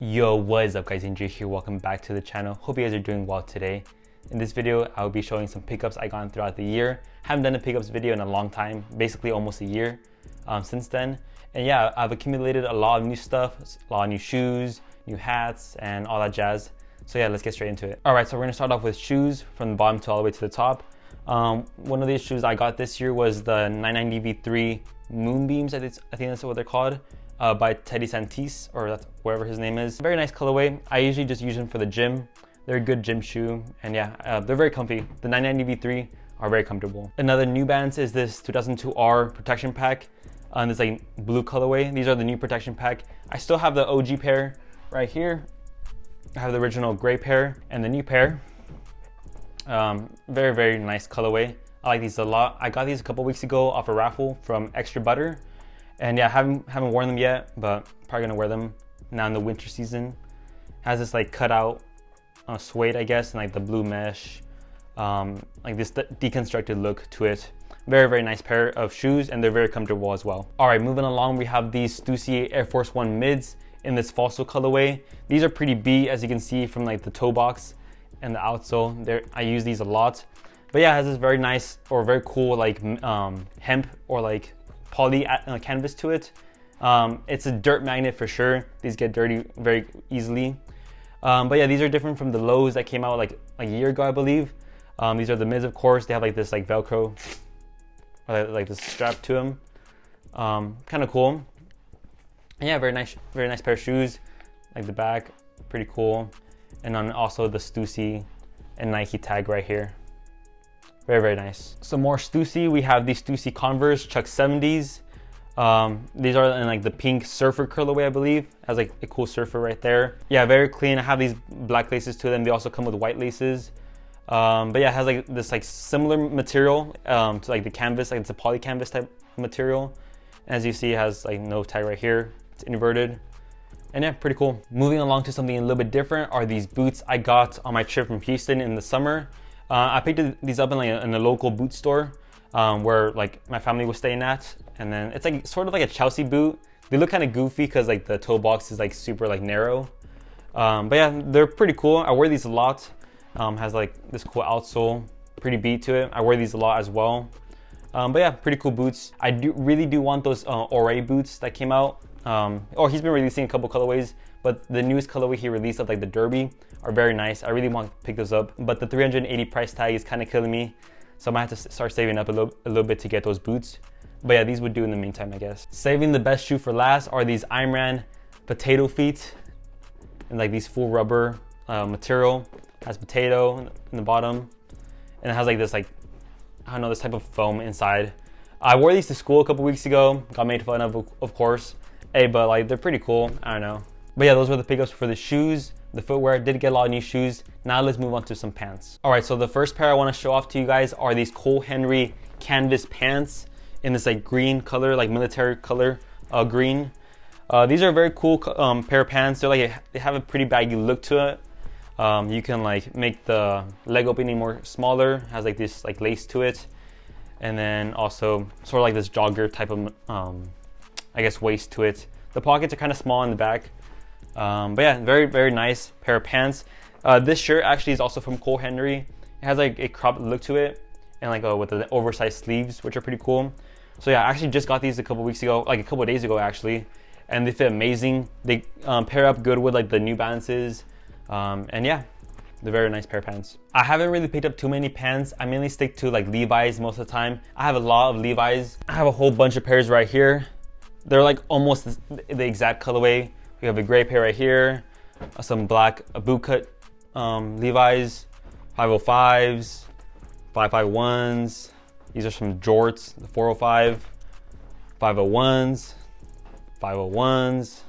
Yo, what is up guys, Andrew here. Welcome back to the channel. Hope you guys are doing well today. In this video, I'll be showing some pickups I got throughout the year. Haven't done a pickups video in a long time, basically almost a year since then. And yeah, I've accumulated a lot of new stuff, a lot of new shoes, new hats, and all that jazz. So yeah, let's get straight into it. All right, so we're gonna start off with shoes from the bottom to all the way to the top. One of these shoes I got this year was the 990 V3 Moonbeams, I think that's what they're called. By Teddy Santis, or that's wherever his name is. Very nice colorway. I usually just use them for the gym. They're a good gym shoe, and yeah, they're very comfy. The 990 V3 are very comfortable. Another New Balance is this 2002R protection pack. This like blue colorway. These are the new protection pack. I still have the OG pair right here. I have the original gray pair and the new pair. Very, very nice colorway. I like these a lot. I got these a couple weeks ago off a raffle from Extra Butter. And yeah, haven't worn them yet, but probably gonna wear them now in the winter season. Has this like cutout suede, I guess, and like the blue mesh, like this deconstructed look to it. Very, very nice pair of shoes, and they're very comfortable as well. All right, moving along, we have these Stüssy Air Force One mids in this Fossil colorway. These are pretty beat, as you can see from like the toe box and the outsole. I use these a lot. But yeah, it has this very nice or very cool like hemp or like poly canvas to it. It's a dirt magnet for sure. These get dirty very easily. But yeah, these are different from the lows that came out like a year ago, I believe. These are the mids, of course. They have like this like Velcro, or like this strap to them. Kind of cool. And yeah, very nice pair of shoes. Like the back, pretty cool. And then also the Stussy and Nike tag right here. Very, very nice. Some more Stussy. We have these Stussy Converse Chuck 70s. These are in like the pink surfer colorway, I believe. Has like a cool surfer right there. Yeah, very clean. I have these black laces to them. They also come with white laces. But yeah, it has like this like similar material to like the canvas. Like it's a poly canvas type material. And as you see, it has like no tag right here. It's inverted. And yeah, pretty cool. Moving along to something a little bit different are these boots I got on my trip from Houston in the summer. I picked these up in a local boot store where like my family was staying at, and then it's like sort of like a Chelsea boot. They look kind of goofy because like the toe box is like super like narrow, but yeah, they're pretty cool. I wear these a lot. Has like this cool outsole, pretty beat to it. I wear these a lot as well. But yeah, pretty cool boots. I really do want those Oree boots that came out. Or he's been releasing a couple colorways, but the newest colorway he released of like the derby are very nice. I really want to pick those up, but the 380 price tag is kind of killing me, so I might have to start saving up a little bit to get those boots. But yeah, these would do in the meantime, I guess. Saving the best shoe for last are these Imran potato feet, and like these full rubber material. Has potato in the bottom, and it has like this like, I don't know, this type of foam inside. I wore these to school a couple weeks ago. Got made fun of course. Hey, but like they're pretty cool. I don't know. But yeah, those were the pickups for the shoes. The footwear. Did get a lot of new shoes. Now let's move on to some pants. All right, so the first pair I want to show off to you guys are these Cole Henry canvas pants in this like green color, like military color green. These are a very cool pair of pants. They're like, they have a pretty baggy look to it. You can like make the leg opening more smaller. Has like this like lace to it, and then also sort of like this jogger type of I guess waist to it. The pockets are kind of small in the back. But yeah, very, very nice pair of pants. This shirt actually is also from Cole Henry. It has like a cropped look to it, and like with the oversized sleeves, which are pretty cool. So yeah, I actually just got these a couple weeks ago, like a couple days ago actually, and they fit amazing. They pair up good with like the New Balances, and yeah, they're very nice pair of pants. I haven't really picked up too many pants. I mainly stick to like Levi's most of the time. I have a lot of Levi's. I have a whole bunch of pairs right here. They're like almost the exact colorway. We have a gray pair right here, some black bootcut Levi's, 505s, 551s. These are some jorts, the 405, 501s, 501s,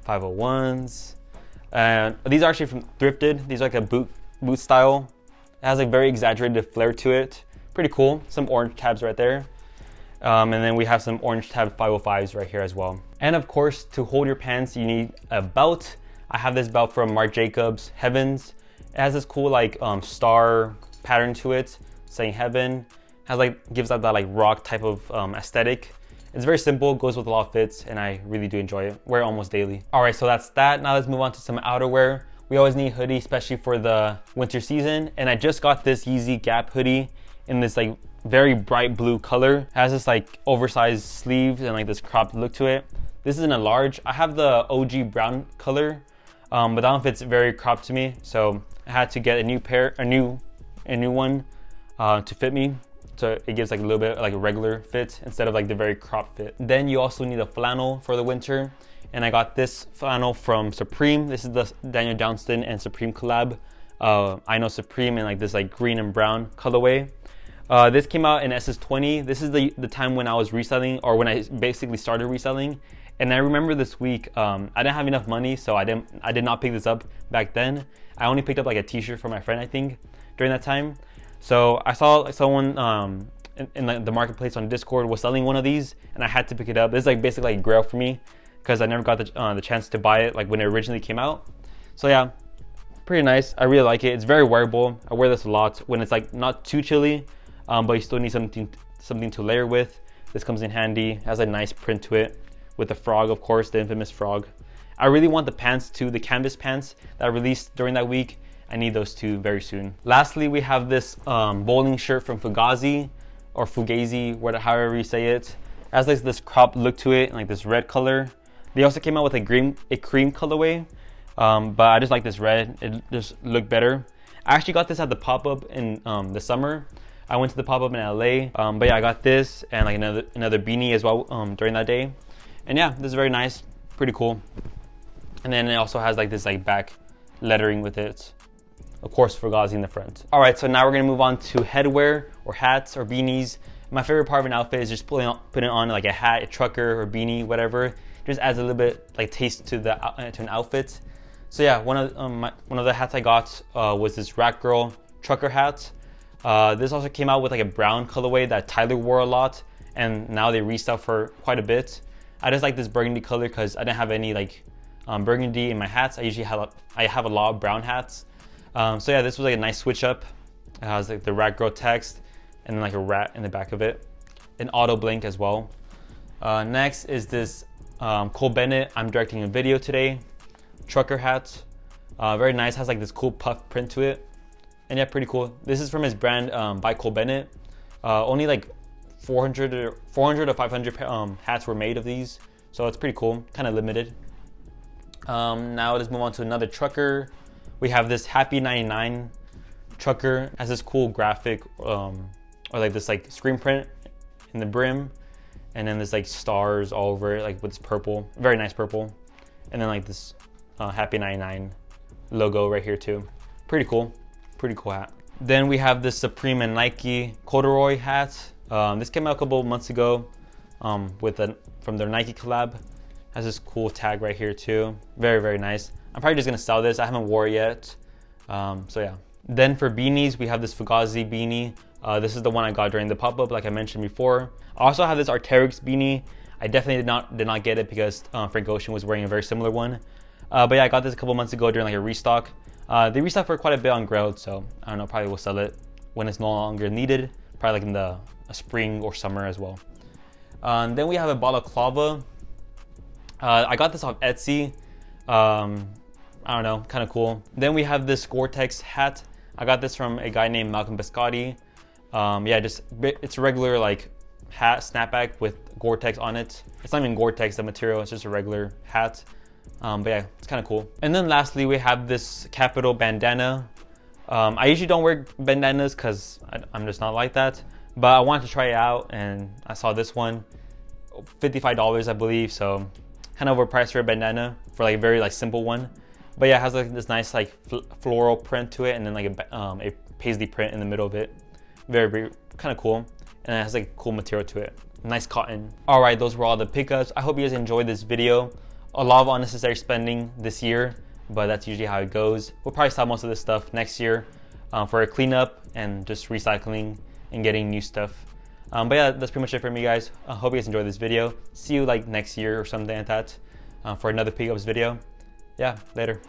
501s. And these are actually from thrifted. These are like a boot style. It has like very exaggerated flair to it. Pretty cool. Some orange tabs right there. And then we have some orange tab 505s right here as well. And of course, to hold your pants, you need a belt. I have this belt from Marc Jacobs, Heavens. It has this cool like star pattern to it, saying heaven. It has like, gives out that like rock type of aesthetic. It's very simple, goes with a lot of fits, and I really do enjoy it. Wear it almost daily. All right, so that's that. Now let's move on to some outerwear. We always need hoodie, especially for the winter season. And I just got this Yeezy Gap hoodie in this like very bright blue color. It has this like oversized sleeves and like this cropped look to it. This is in a large. I have the OG brown color, but that one fits very cropped to me. So I had to get a new one to fit me. So it gives like a little bit like a regular fit instead of like the very cropped fit. Then you also need a flannel for the winter. And I got this flannel from Supreme. This is the Daniel Johnston and Supreme collab. I know Supreme in like this like green and brown colorway. This came out in SS20. This is the time when I was reselling, or when I basically started reselling. And I remember this week, I didn't have enough money, so I did not pick this up back then. I only picked up like a t-shirt for my friend, I think, during that time. So I saw someone in the marketplace on Discord was selling one of these, and I had to pick it up. This is like basically like a grail for me because I never got the chance to buy it like when it originally came out. So yeah, pretty nice. I really like it. It's very wearable. I wear this a lot when it's like not too chilly, but you still need something to layer with. This comes in handy. It has a nice print to it with the frog, of course, the infamous frog. I really want the pants too, the canvas pants that released during that week. I need those two very soon. Lastly, we have this bowling shirt from Fugazi, or Fugazi, however you say it. It has like this cropped look to it, and like this red color. They also came out with a cream colorway, but I just like this red. It just looked better. I actually got this at the pop-up in the summer. I went to the pop-up in LA, but yeah, I got this and like another beanie as well during that day. And yeah, this is very nice, pretty cool. And then it also has like this like back lettering with it. Of course, Fugazi in the front. All right, so now we're gonna move on to headwear or hats or beanies. My favorite part of an outfit is just putting on like a hat, a trucker or beanie, whatever. Just adds a little bit like taste to an outfit. So yeah, one of the hats I got was this Rat Girl trucker hat. This also came out with like a brown colorway that Tyler wore a lot, and now they restocked for quite a bit. I just like this burgundy color because I didn't have any like burgundy in my hats. I have a lot of brown hats. So yeah, this was like a nice switch up. It has like the Rat Girl text and then like a rat in the back of it. An auto blink as well. Next is this Cole Bennett, I'm directing a video today, trucker hat. Very nice, has like this cool puff print to it. And yeah, pretty cool. This is from his brand by Cole Bennett. Only like 400 to 500 hats were made of these. So it's pretty cool, kind of limited. Now let's move on to another trucker. We have this Happy 99 trucker. Has this cool graphic or like this like screen print in the brim, and then there's like stars all over it, like with this purple, very nice purple, and then like this Happy 99 logo right here too. Pretty cool hat. Then we have this Supreme and Nike corduroy hat. This came out a couple months ago from their Nike collab. Has this cool tag right here too. Very nice. I'm probably just gonna sell this. I haven't wore it yet. So yeah. Then for beanies, we have this Fugazi beanie. This is the one I got during the pop-up, like I mentioned before. I also have this Arc'teryx beanie. I definitely did not get it because Frank Ocean was wearing a very similar one. But yeah, I got this a couple months ago during like a restock. They restocked for quite a bit on Grailed, so I don't know, probably will sell it when it's no longer needed. Probably like in the spring or summer as well. Then we have a balaclava. I got this off Etsy. I don't know, kind of cool. Then we have this Gore-Tex hat. I got this from a guy named Malcolm Biscotti. Yeah, it's a regular like hat snapback with Gore-Tex on it. It's not even Gore-Tex, the material, it's just a regular hat. But yeah, it's kind of cool. And then lastly, we have this Capital bandana. I usually don't wear bandanas because I'm just not like that. But I wanted to try it out and I saw this one, $55 I believe. So kind of overpriced for a bandana for like a very like simple one. But yeah, it has like this nice like floral print to it, and then like a paisley print in the middle of it. Very kind of cool, and it has like cool material to it. Nice cotton. All right, those were all the pickups. I hope you guys enjoyed this video. A lot of unnecessary spending this year, but that's usually how it goes. We'll probably sell most of this stuff next year for a cleanup and just recycling and getting new stuff. But yeah, that's pretty much it for me, guys. I hope you guys enjoyed this video. See you like next year or something like that for another pickups video. Yeah, later.